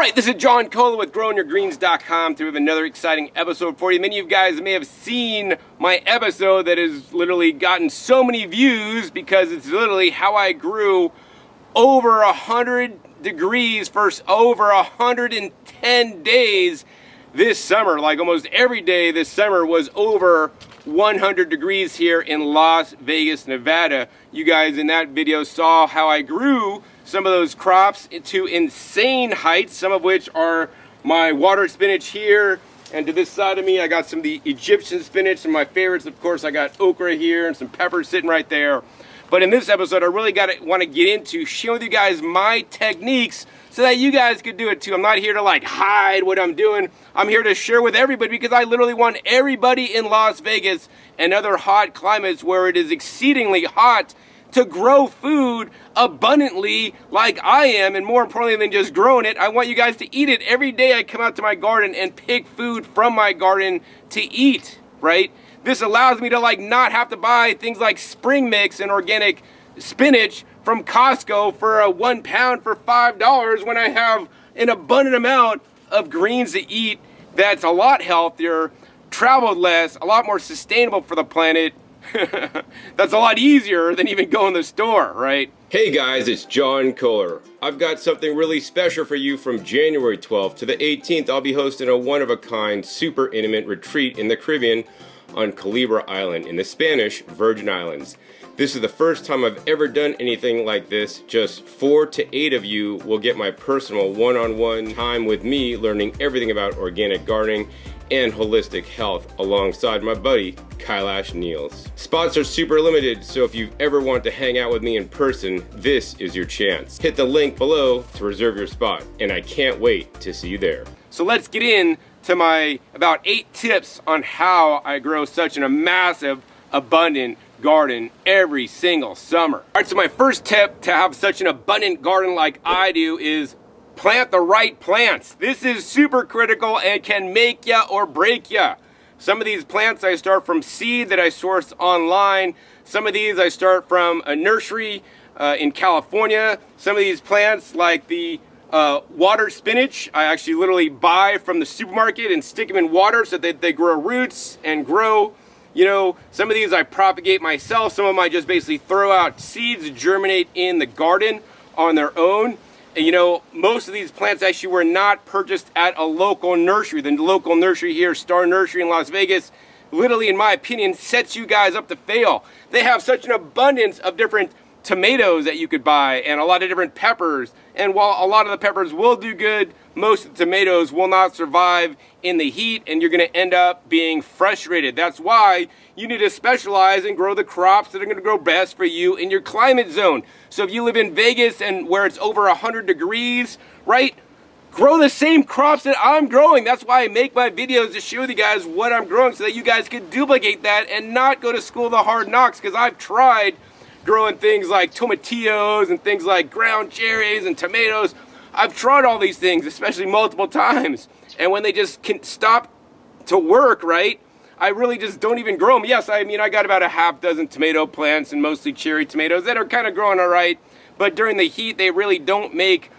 Alright, this is John Cola with growingyourgreens.com to have another exciting episode for you. Many of you guys may have seen my episode that has literally gotten so many views because it's literally how I grew over 100 degrees for over 110 days this summer. Like almost every day this summer was over 100 degrees here in Las Vegas, Nevada. You guys in that video saw how I grew some of those crops to insane heights, some of which are my water spinach here, and to this side of me I got some of the Egyptian spinach, some of my favorites. Of course I got okra here and some peppers sitting right there. But in this episode I really want to get into sharing with you guys my techniques so that you guys could do it too. I'm not here to like hide what I'm doing. I'm here to share with everybody because I literally want everybody in Las Vegas and other hot climates where it is exceedingly hot to grow food abundantly like I am, and more importantly than just growing it, I want you guys to eat it. Every day I come out to my garden and pick food from my garden to eat, right? This allows me to like not have to buy things like spring mix and organic spinach from Costco for a 1 pound for $5 when I have an abundant amount of greens to eat that's a lot healthier, traveled less, a lot more sustainable for the planet. That's a lot easier than even going to the store, right? Hey guys, it's John Kohler. I've got something really special for you. From January 12th to the 18th, I'll be hosting a one-of-a-kind, super intimate retreat in the Caribbean on Culebra Island in the Spanish Virgin Islands. This is the first time I've ever done anything like this. Just 4 to 8 of you will get my personal one-on-one time with me, learning everything about organic gardening and holistic health alongside my buddy Kailash Niels. Spots are super limited, so if you ever want to hang out with me in person, this is your chance. Hit the link below to reserve your spot, and I can't wait to see you there. So let's get into my about 8 tips on how I grow such a massive, abundant garden every single summer. Alright, so my first tip to have such an abundant garden like I do is plant the right plants. This is super critical and can make ya or break ya. Some of these plants I start from seed that I source online. Some of these I start from a nursery in California. Some of these plants, like the water spinach, I actually literally buy from the supermarket and stick them in water so that they grow roots and grow. You know, some of these I propagate myself. Some of them I just basically throw out seeds, germinate in the garden on their own. And you know, most of these plants actually were not purchased at a local nursery. The local nursery here, Star Nursery in Las Vegas, literally, in my opinion, sets you guys up to fail. They have such an abundance of different tomatoes that you could buy and a lot of different peppers. And while a lot of the peppers will do good, most of the tomatoes will not survive in the heat, and you're going to end up being frustrated. That's why you need to specialize and grow the crops that are going to grow best for you in your climate zone. So if you live in Vegas and where it's over 100 degrees, right? Grow the same crops that I'm growing. That's why I make my videos, to show you guys what I'm growing so that you guys can duplicate that and not go to school the hard knocks, because I've tried growing things like tomatillos and things like ground cherries and tomatoes. I've tried all these things, especially multiple times. And when they just can stop to work, right, I really just don't even grow them. Yes, I mean, I got about a half dozen tomato plants and mostly cherry tomatoes that are kind of growing all right. But during the heat, they really don't make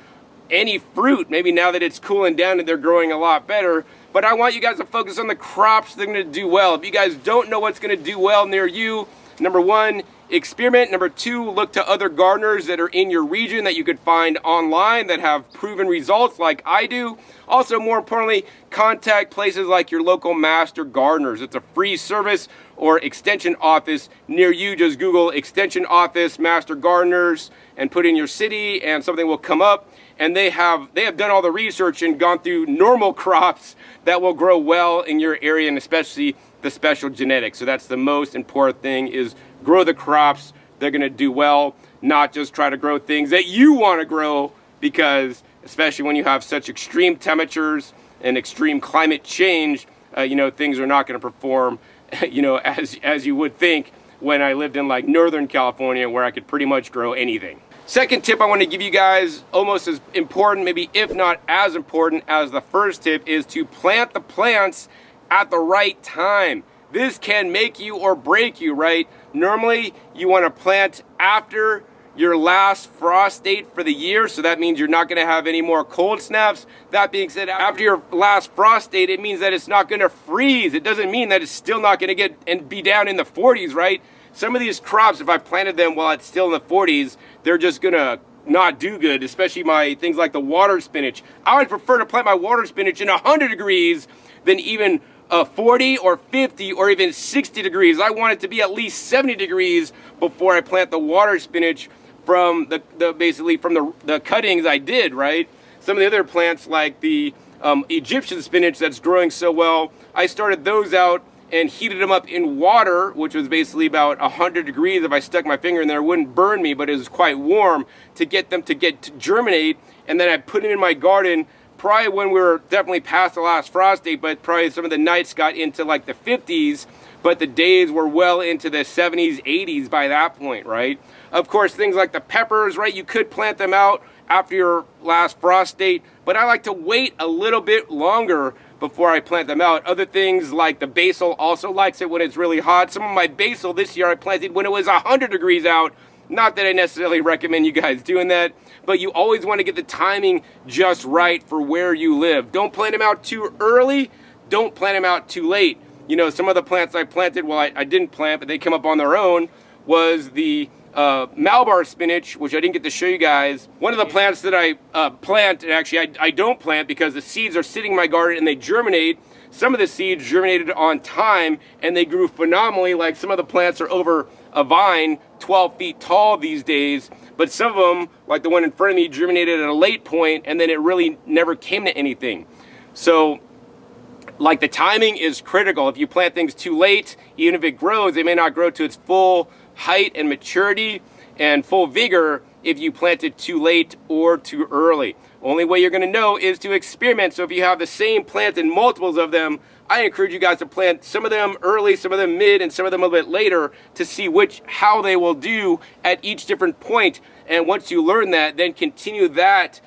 any fruit. Maybe now that it's cooling down and they're growing a lot better. But I want you guys to focus on the crops that are going to do well. If you guys don't know what's going to do well near you, number 1, experiment. Number 2, look to other gardeners that are in your region that you could find online that have proven results like I do. Also, more importantly, contact places like your local master gardeners. It's a free service, or extension office near you. Just Google extension office, master gardeners, and put in your city and something will come up. And they have done all the research and gone through normal crops that will grow well in your area, and especially the special genetics. So that's the most important thing, is grow the crops they're going to do well, not just try to grow things that you want to grow, because especially when you have such extreme temperatures and extreme climate change, you know, things are not going to perform, you know, as you would think when I lived in like Northern California, where I could pretty much grow anything. Second tip I want to give you guys, almost as important, maybe if not as important as the first tip, is to plant the plants at the right time. This can make you or break you, right? Normally, you want to plant after your last frost date for the year, so that means you're not going to have any more cold snaps. That being said, after your last frost date, it means that it's not going to freeze. It doesn't mean that it's still not going to get and be down in the 40s, right? Some of these crops, if I planted them while it's still in the 40s, they're just going to not do good, especially my things like the water spinach. I would prefer to plant my water spinach in 100 degrees than even 40 or 50 or even 60 degrees. I want it to be at least 70 degrees before I plant the water spinach from the cuttings I did, right? Some of the other plants like the Egyptian spinach that's growing so well, I started those out and heated them up in water, which was basically about 100 degrees. If I stuck my finger in there, it wouldn't burn me, but it was quite warm to get them to germinate. And then I put it in my garden probably when we were definitely past the last frost date, but probably some of the nights got into like the 50s, but the days were well into the 70s, 80s by that point, right? Of course, things like the peppers, right? You could plant them out after your last frost date, but I like to wait a little bit longer before I plant them out. Other things like the basil also likes it when it's really hot. Some of my basil this year I planted when it was 100 degrees out. Not that I necessarily recommend you guys doing that, but you always want to get the timing just right for where you live. Don't plant them out too early. Don't plant them out too late. You know, some of the plants I planted, well, I didn't plant, but they come up on their own, was the Malabar spinach, which I didn't get to show you guys. One of the plants that I plant, and actually I don't plant because the seeds are sitting in my garden and they germinate. Some of the seeds germinated on time and they grew phenomenally. Like some of the plants are over a vine 12 feet tall these days, but some of them, like the one in front of me, germinated at a late point and then it really never came to anything. So like the timing is critical. If you plant things too late, even if it grows, it may not grow to its full height and maturity and full vigor if you plant it too late or too early. Only way you're going to know is to experiment. So if you have the same plant and multiples of them, I encourage you guys to plant some of them early, some of them mid, and some of them a little bit later to see how they will do at each different point. And once you learn that, then continue that,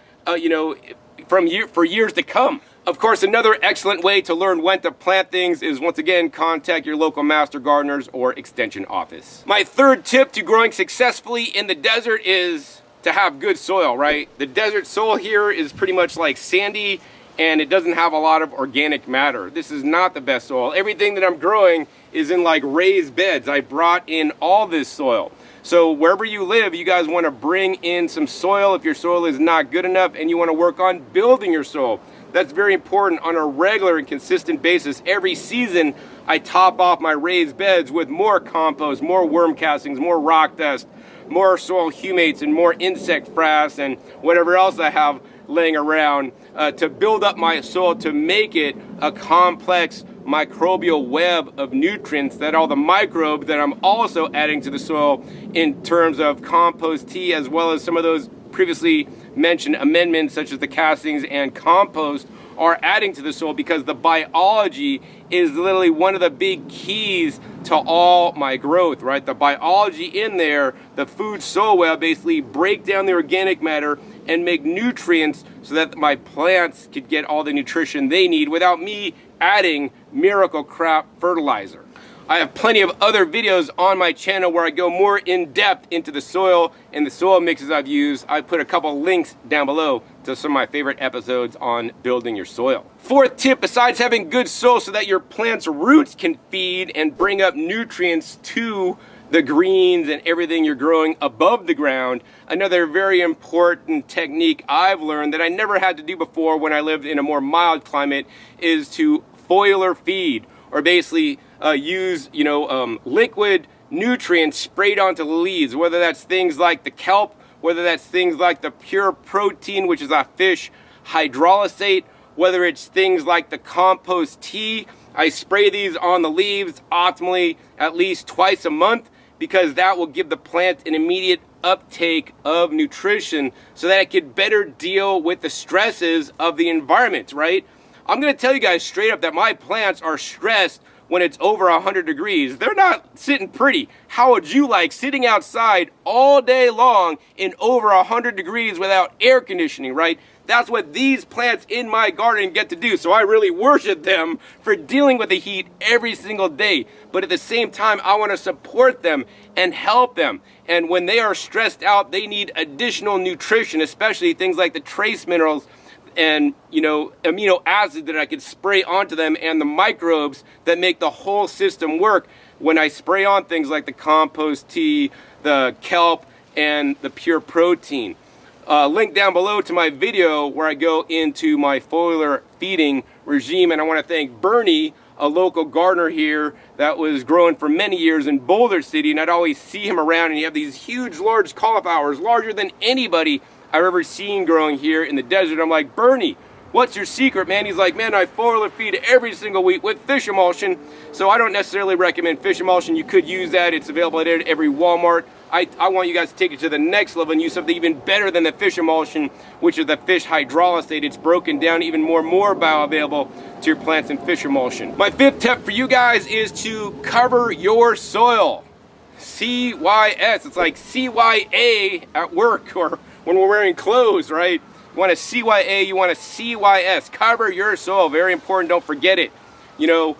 for years to come. Of course, another excellent way to learn when to plant things is, once again, contact your local master gardeners or extension office. My third tip to growing successfully in the desert is to have good soil, right? The desert soil here is pretty much like sandy and it doesn't have a lot of organic matter. This is not the best soil. Everything that I'm growing is in like raised beds. I brought in all this soil. So wherever you live, you guys want to bring in some soil if your soil is not good enough and you want to work on building your soil. That's very important on a regular and consistent basis. Every season, I top off my raised beds with more compost, more worm castings, more rock dust, more soil humates, and more insect frass, and whatever else I have laying around to build up my soil to make it a complex microbial web of nutrients that all the microbes that I'm also adding to the soil in terms of compost tea, as well as some of those previously mentioned amendments such as the castings and compost, are adding to the soil, because the biology is literally one of the big keys to all my growth, right? The biology in there, the food soil web, basically break down the organic matter and make nutrients so that my plants could get all the nutrition they need without me adding miracle crap fertilizer. I have plenty of other videos on my channel where I go more in depth into the soil and the soil mixes I've used. I put a couple links down below to some of my favorite episodes on building your soil. Fourth tip, besides having good soil so that your plant's roots can feed and bring up nutrients to the greens and everything you're growing above the ground, another very important technique I've learned that I never had to do before when I lived in a more mild climate is to foliar feed, or basically use liquid nutrients sprayed onto the leaves, whether that's things like the kelp, whether that's things like the pure protein, which is a fish hydrolysate, whether it's things like the compost tea. I spray these on the leaves optimally at least twice a month, because that will give the plant an immediate uptake of nutrition so that it could better deal with the stresses of the environment, right? I'm going to tell you guys straight up that my plants are stressed when it's over 100 degrees. They're not sitting pretty. How would you like sitting outside all day long in over 100 degrees without air conditioning, right? That's what these plants in my garden get to do. So I really worship them for dealing with the heat every single day. But at the same time, I want to support them and help them. And when they are stressed out, they need additional nutrition, especially things like the trace minerals and, you know, amino acids that I could spray onto them, and the microbes that make the whole system work when I spray on things like the compost tea, the kelp, and the pure protein. Link down below to my video where I go into my foliar feeding regime, and I want to thank Bernie, a local gardener here that was growing for many years in Boulder City, and I'd always see him around, and he had these huge, large cauliflowers, larger than anybody I've ever seen growing here in the desert. I'm like, Bernie, what's your secret, man? He's like, man, I foliar feed every single week with fish emulsion. So I don't necessarily recommend fish emulsion. You could use that. It's available at every Walmart. I want you guys to take it to the next level and use something even better than the fish emulsion, which is the fish hydrolysate. It's broken down even more bioavailable to your plants than fish emulsion. My fifth tip for you guys is to cover your soil. CYS. It's like CYA at work or when we're wearing clothes, right? You want a CYA, you want a CYS. Cover your soil. Very important. Don't forget it. You know,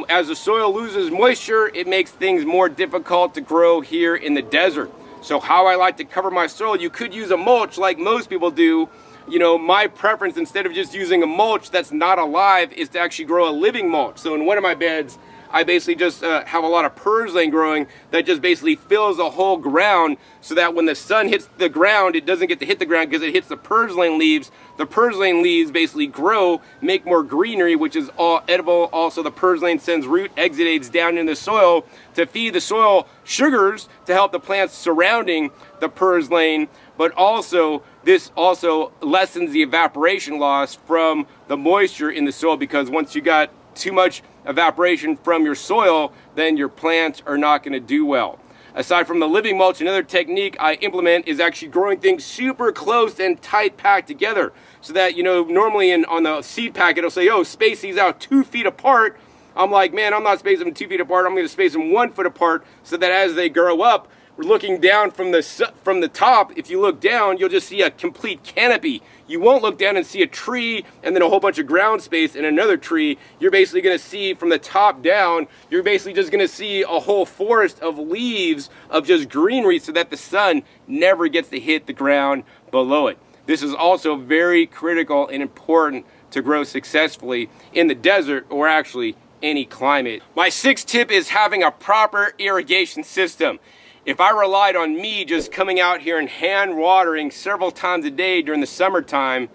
as the soil loses moisture, it makes things more difficult to grow here in the desert. So how I like to cover my soil, you could use a mulch like most people do. You know, my preference, instead of just using a mulch that's not alive, is to actually grow a living mulch. So in one of my beds, I basically just have a lot of purslane growing that just basically fills the whole ground, so that when the sun hits the ground, it doesn't get to hit the ground because it hits the purslane leaves. The purslane leaves basically grow, make more greenery, which is all edible. Also, the purslane sends root exudates down in the soil to feed the soil sugars to help the plants surrounding the purslane. But also, this also lessens the evaporation loss from the moisture in the soil, because once you got too much evaporation from your soil, then your plants are not going to do well. Aside from the living mulch, another technique I implement is actually growing things super close and tight packed together, so that, you know, normally on the seed packet it'll say, oh, space these out 2 feet apart. I'm like, man, I'm not spacing them 2 feet apart. I'm going to space them 1 foot apart, so that as they grow up, we're looking down from the top. If you look down, you'll just see a complete canopy. You won't look down and see a tree and then a whole bunch of ground space and another tree. You're basically going to see from the top down, you're basically just going to see a whole forest of leaves of just greenery, so that the sun never gets to hit the ground below it. This is also very critical and important to grow successfully in the desert, or actually any climate. My sixth tip is having a proper irrigation system. If I relied on me just coming out here and hand watering several times a day during the summertime,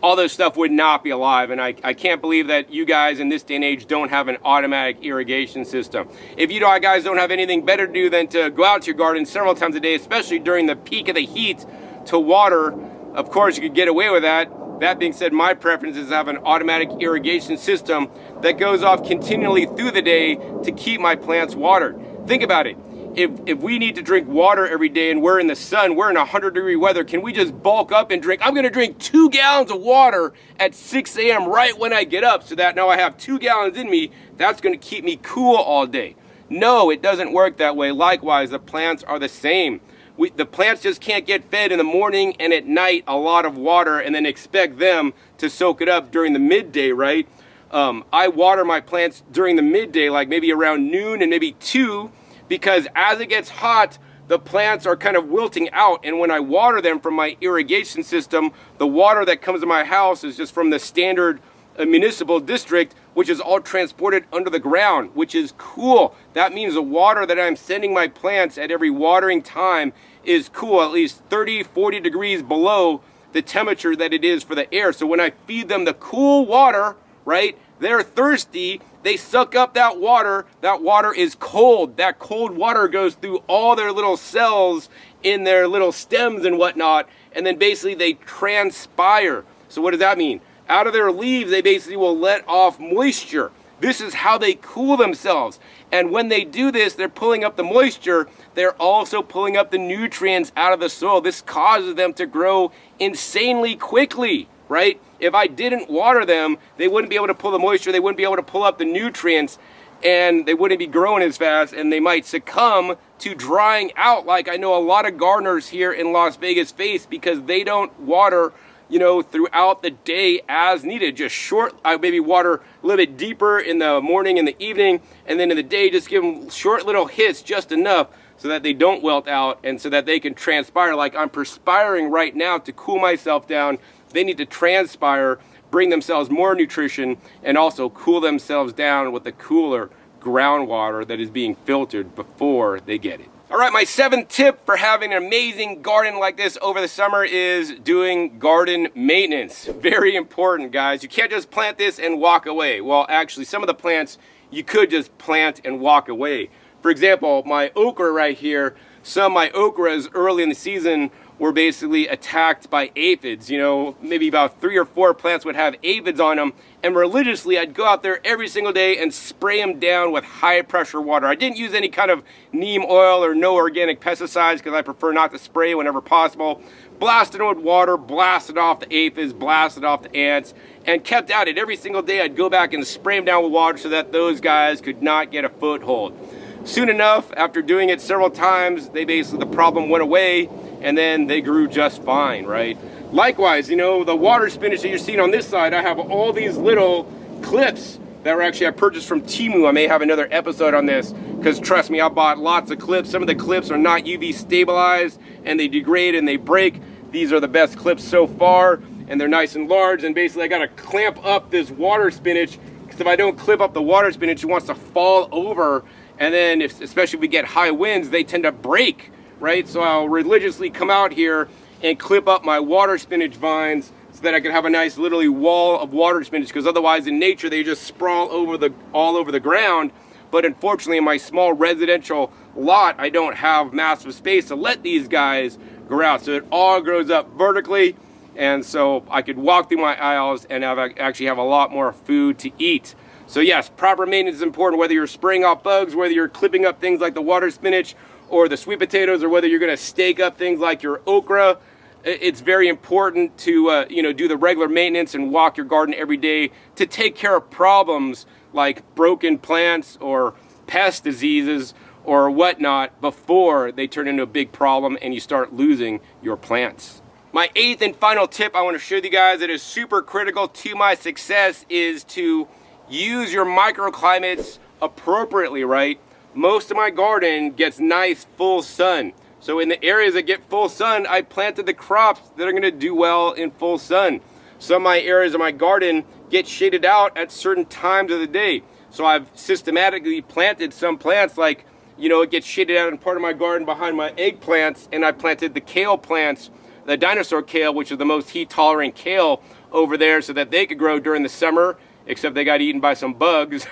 all this stuff would not be alive. And I can't believe that you guys in this day and age don't have an automatic irrigation system. If you guys don't have anything better to do than to go out to your garden several times a day, especially during the peak of the heat, to water, of course you could get away with that. That being said, my preference is to have an automatic irrigation system that goes off continually through the day to keep my plants watered. Think about it. If we need to drink water every day and we're in the sun, we're in 100-degree weather, can we just bulk up and drink? I'm going to drink 2 gallons of water at 6 a.m. right when I get up, so that now I have 2 gallons in me. That's going to keep me cool all day. No, it doesn't work that way. Likewise, the plants are the same. The plants just can't get fed in the morning and at night a lot of water and then expect them to soak it up during the midday, right? I water my plants during the midday, like maybe around noon and maybe 2, because as it gets hot, the plants are kind of wilting out. And when I water them from my irrigation system, the water that comes to my house is just from the standard municipal district, which is all transported under the ground, which is cool. That means the water that I'm sending my plants at every watering time is cool, at least 30, 40 degrees below the temperature that it is for the air. So when I feed them the cool water, right, they're thirsty, they suck up that water. That water is cold. That cold water goes through all their little cells in their little stems and whatnot, and then basically they transpire. So what does that mean? Out of their leaves, they basically will let off moisture. This is how they cool themselves. And when they do this, they're pulling up the moisture. They're also pulling up the nutrients out of the soil. This causes them to grow insanely quickly, right? If I didn't water them, they wouldn't be able to pull the moisture. They wouldn't be able to pull up the nutrients. and they wouldn't be growing as fast, and they might succumb to drying out, like I know a lot of gardeners here in Las Vegas face, because they don't water, you know, throughout the day as needed. Just short, I maybe water a little bit deeper in the morning and the evening, and then in the day just give them short little hits, just enough so that they don't wilt out and so that they can transpire. Like I'm perspiring right now to cool myself down. They need to transpire, bring themselves more nutrition, and also cool themselves down with the cooler groundwater that is being filtered before they get it. All right, my 7th tip for having an amazing garden like this over the summer is doing garden maintenance. Very important, guys. You can't just plant this and walk away. Well, actually, some of the plants you could just plant and walk away. For example, my okra right here, some of my okras early in the season were basically attacked by aphids. You know, maybe about 3 or 4 plants would have aphids on them, and religiously I'd go out there every single day and spray them down with high pressure water. I didn't use any kind of neem oil or no organic pesticides because I prefer not to spray whenever possible. Blasted them with water, blasted off the aphids, blasted off the ants, and kept at it. Every single day I'd go back and spray them down with water so that those guys could not get a foothold. Soon enough, after doing it several times, the problem went away, and then they grew just fine, right? Likewise, you know, the water spinach that you're seeing on this side, I have all these little clips that were actually I purchased from Temu. I may have another episode on this, because trust me, I bought lots of clips. Some of the clips are not UV stabilized, and they degrade and they break. These are the best clips so far, and they're nice and large, and basically I gotta clamp up this water spinach, because if I don't clip up the water spinach, it wants to fall over. And then, especially if we get high winds, they tend to break, right? So I'll religiously come out here and clip up my water spinach vines so that I can have a nice, literally, wall of water spinach, because otherwise in nature they just sprawl all over the ground. But unfortunately in my small residential lot, I don't have massive space to let these guys grow out. So it all grows up vertically, and so I could walk through my aisles and actually have a lot more food to eat. So yes, proper maintenance is important, whether you're spraying off bugs, whether you're clipping up things like the water spinach or the sweet potatoes, or whether you're going to stake up things like your okra. It's very important to you know, do the regular maintenance and walk your garden every day to take care of problems like broken plants or pest diseases or whatnot before they turn into a big problem and you start losing your plants. My 8th and final tip I want to show you guys that is super critical to my success is to use your microclimates appropriately, right? Most of my garden gets nice full sun. So in the areas that get full sun, I planted the crops that are gonna do well in full sun. Some of my areas of my garden get shaded out at certain times of the day. So I've systematically planted some plants, like, you know, it gets shaded out in part of my garden behind my eggplants, and I planted the kale plants, the dinosaur kale, which is the most heat tolerant kale over there, so that they could grow during the summer, except they got eaten by some bugs,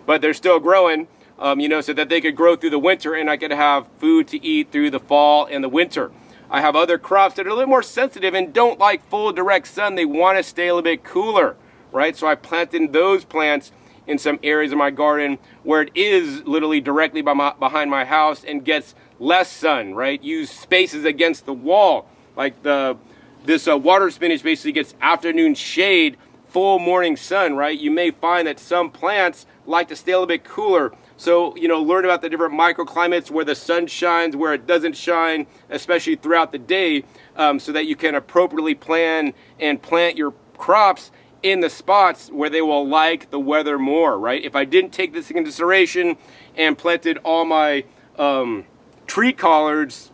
but they're still growing, you know, so that they could grow through the winter and I could have food to eat through the fall and the winter. I have other crops that are a little more sensitive and don't like full direct sun. They want to stay a little bit cooler, right? So I planted those plants in some areas of my garden where it is literally directly behind my house and gets less sun, right? Use spaces against the wall. Like this water spinach basically gets afternoon shade, full morning sun, right? You may find that some plants like to stay a little bit cooler. So, you know, learn about the different microclimates, where the sun shines, where it doesn't shine, especially throughout the day, so that you can appropriately plan and plant your crops in the spots where they will like the weather more, right? If I didn't take this into consideration and planted all my tree collards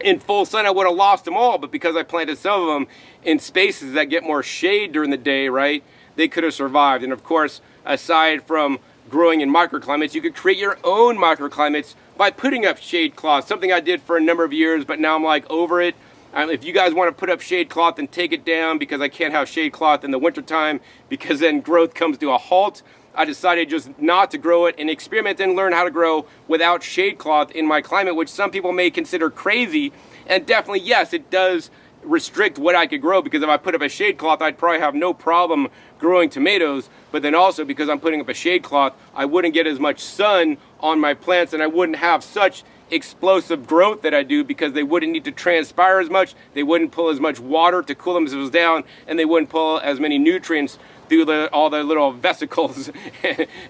in full sun, I would have lost them all. But because I planted some of them in spaces that get more shade during the day, right, they could have survived. And of course, aside from growing in microclimates, you could create your own microclimates by putting up shade cloth, something I did for a number of years, but now I'm like over it. If you guys want to put up shade cloth, then take it down, because I can't have shade cloth in the wintertime, because then growth comes to a halt. I decided just not to grow it and experiment and learn how to grow without shade cloth in my climate, which some people may consider crazy. And definitely, yes, it does restrict what I could grow, because if I put up a shade cloth, I'd probably have no problem growing tomatoes. But then also, because I'm putting up a shade cloth, I wouldn't get as much sun on my plants, and I wouldn't have such explosive growth that I do, because they wouldn't need to transpire as much, they wouldn't pull as much water to cool themselves down, and they wouldn't pull as many nutrients through all the little vesicles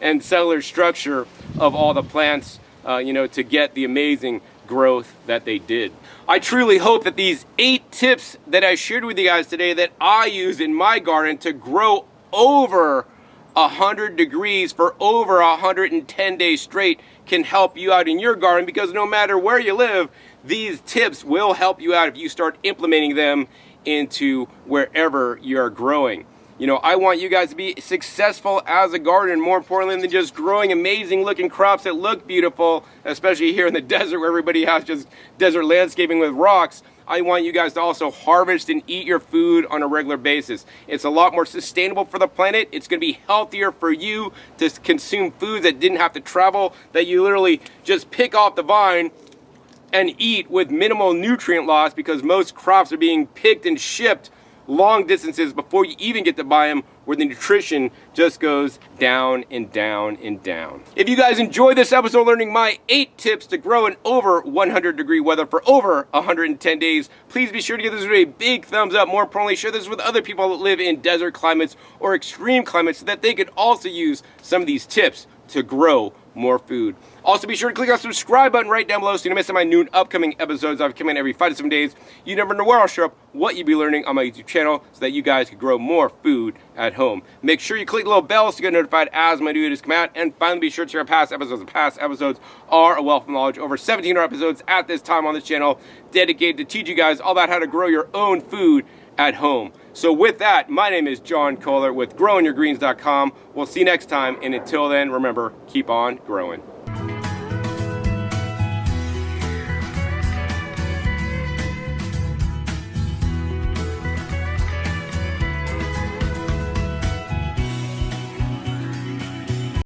and cellular structure of all the plants, to get the amazing growth that they did. I truly hope that these 8 tips that I shared with you guys today that I use in my garden to grow over 100 degrees for over 110 days straight can help you out in your garden, because no matter where you live, these tips will help you out if you start implementing them into wherever you're growing. I want you guys to be successful as a gardener, more importantly than just growing amazing looking crops that look beautiful, especially here in the desert where everybody has just desert landscaping with rocks. I want you guys to also harvest and eat your food on a regular basis. It's a lot more sustainable for the planet. It's going to be healthier for you to consume foods that didn't have to travel, that you literally just pick off the vine and eat with minimal nutrient loss, because most crops are being picked and shipped long distances before you even get to buy them, where the nutrition just goes down and down and down. If you guys enjoyed this episode learning my 8 tips to grow in over 100 degree weather for over 110 days, please be sure to give this video a big thumbs up. More importantly, share this with other people that live in desert climates or extreme climates so that they could also use some of these tips to grow more food. Also, be sure to click on the subscribe button right down below so you don't miss my new upcoming episodes. I've come in every 5 to 7 days. You never know where I'll show up, what you'll be learning on my YouTube channel, so that you guys can grow more food at home. Make sure you click the little bells to get notified as my new videos come out. And finally, be sure to check out past episodes. The past episodes are a wealth of knowledge. Over 17 episodes at this time on this channel dedicated to teach you guys all about how to grow your own food at home. So with that, my name is John Kohler with growingyourgreens.com. We'll see you next time, and until then, remember, keep on growing.